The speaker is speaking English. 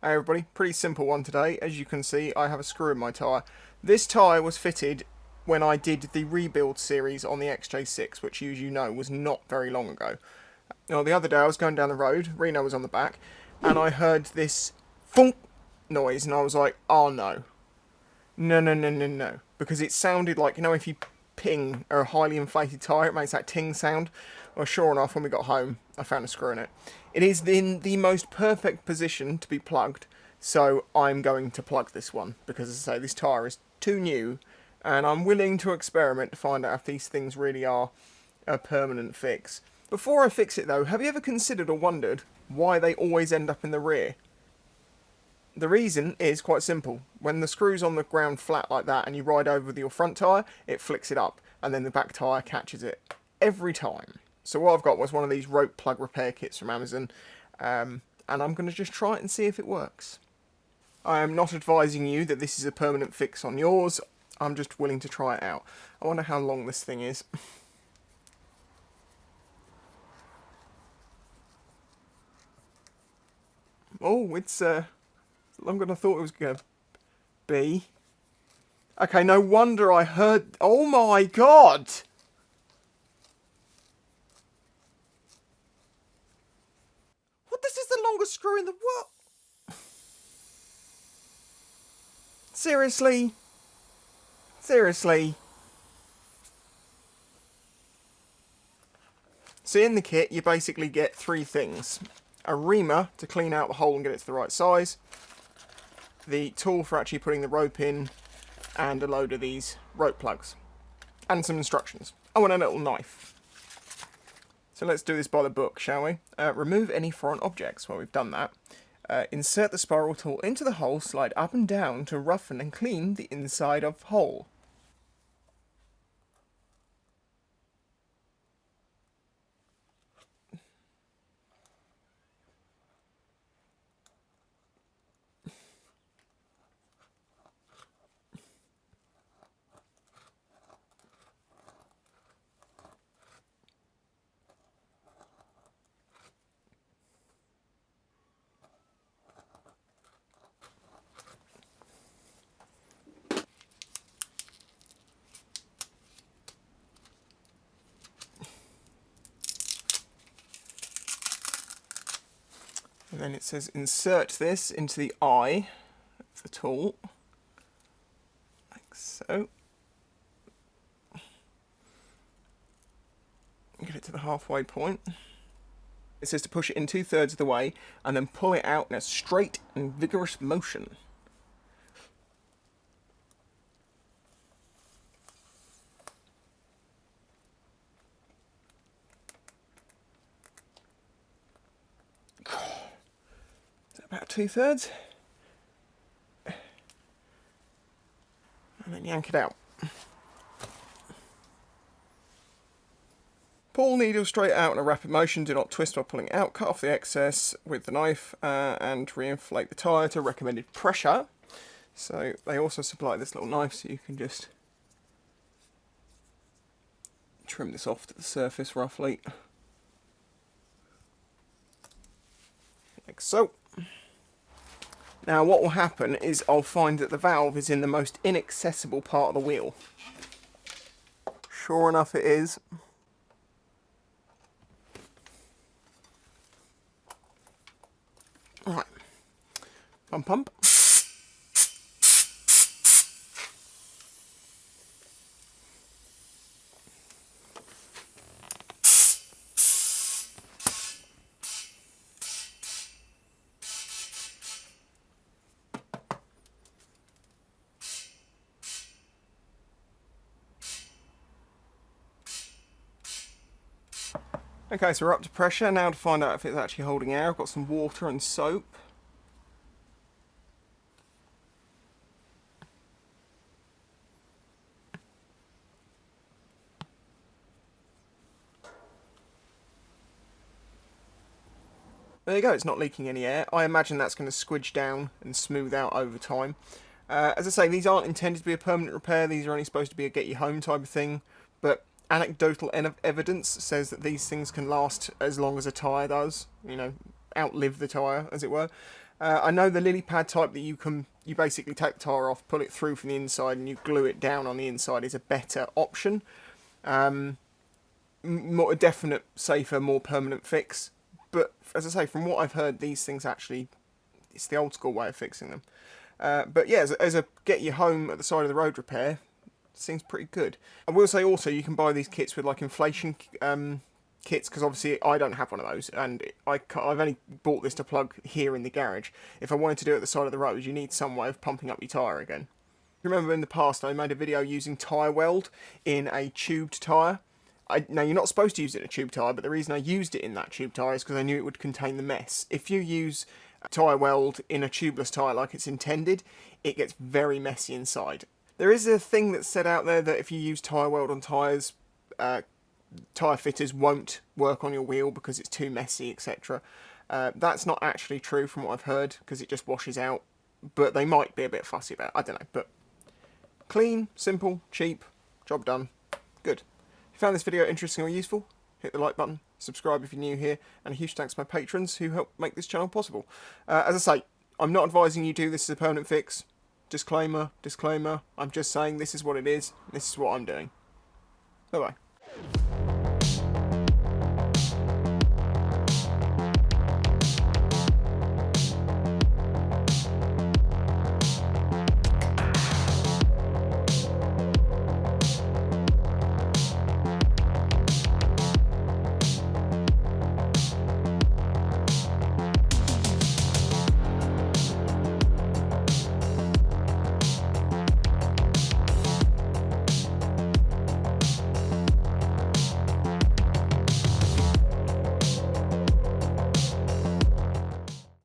Hey everybody, pretty simple one today. As you can see, I have a screw in my tyre. This tyre was fitted when I did the rebuild series on the XJ6, which, as you know, was not very long ago. Now, the other day I was going down the road, Reno was on the back, and I heard this thunk noise, and I was like, oh no. No. Because it sounded like, you know, if you ping a highly inflated tyre, it makes that ting sound. Well, sure enough, when we got home, I found a screw in it. It is in the most perfect position to be plugged, so I'm going to plug this one, because as I say, this tyre is too new, and I'm willing to experiment to find out if these things really are a permanent fix. Before I fix it though, have you ever considered or wondered why they always end up in the rear? The reason is quite simple. When the screw's on the ground flat like that and you ride over with your front tyre, it flicks it up, and then the back tyre catches it. Every time. So what I've got was one of these RHOK plug repair kits from Amazon, and I'm going to just try it and see if it works. I am not advising you that this is a permanent fix on yours, I'm just willing to try it out. I wonder how long this thing is. Oh, it's longer than I thought it was going to be. Okay, no wonder I heard... Oh my god! What? This is the longest screw in the world! Seriously? Seriously? So in the kit, you basically get three things. A reamer to clean out the hole and get it to the right size. The tool for actually putting the rope in, and a load of these rope plugs. And some instructions. Oh, and a little knife. So let's do this by the book, shall we? Remove any foreign objects. Well, we've done that. Insert the spiral tool into the hole, slide up and down to roughen and clean the inside of hole. And then it says insert this into the eye of the tool, like so. Get it to the halfway point. It says to push it in 2/3 of the way and then pull it out in a straight and vigorous motion. About 2/3, and then yank it out. Pull needle straight out in a rapid motion, do not twist while pulling out, cut off the excess with the knife and reinflate the tyre to recommended pressure. So they also supply this little knife so you can just trim this off to the surface roughly. Like so. Now what will happen is I'll find that the valve is in the most inaccessible part of the wheel. Sure enough it is. Right. Pump. Okay, so we're up to pressure. Now to find out if it's actually holding air, I've got some water and soap. There you go, it's not leaking any air. I imagine that's going to squidge down and smooth out over time. As I say, these aren't intended to be a permanent repair, these are only supposed to be a get you home type of thing, but anecdotal evidence says that these things can last as long as a tyre does, you know, outlive the tyre, as it were. I know the lily pad type that you basically take the tyre off, pull it through from the inside, and you glue it down on the inside is a better option. More a definite, safer, more permanent fix. But as I say, from what I've heard, these things actually, it's the old school way of fixing them. But yeah, as a get you home at the side of the road repair, seems pretty good. I will say also you can buy these kits with like inflation kits, because obviously I don't have one of those, and I've only bought this to plug here in the garage. If I wanted to do it at the side of the road, you need some way of pumping up your tyre again. Remember in the past I made a video using tyre weld in a tubed tyre. Now you're not supposed to use it in a tube tyre, but the reason I used it in that tube tyre is because I knew it would contain the mess. If you use tyre weld in a tubeless tyre like it's intended, it gets very messy inside. There is a thing that's said out there that if you use tyre weld on tyres, tyre fitters won't work on your wheel because it's too messy, etc. That's not actually true from what I've heard, because it just washes out, but they might be a bit fussy about it. I don't know, but clean, simple, cheap, job done, good. If you found this video interesting or useful, hit the like button, subscribe if you're new here, and a huge thanks to my patrons who help make this channel possible. As I say, I'm not advising you do this as a permanent fix. Disclaimer, disclaimer, I'm just saying this is what it is, this is what I'm doing. Bye bye.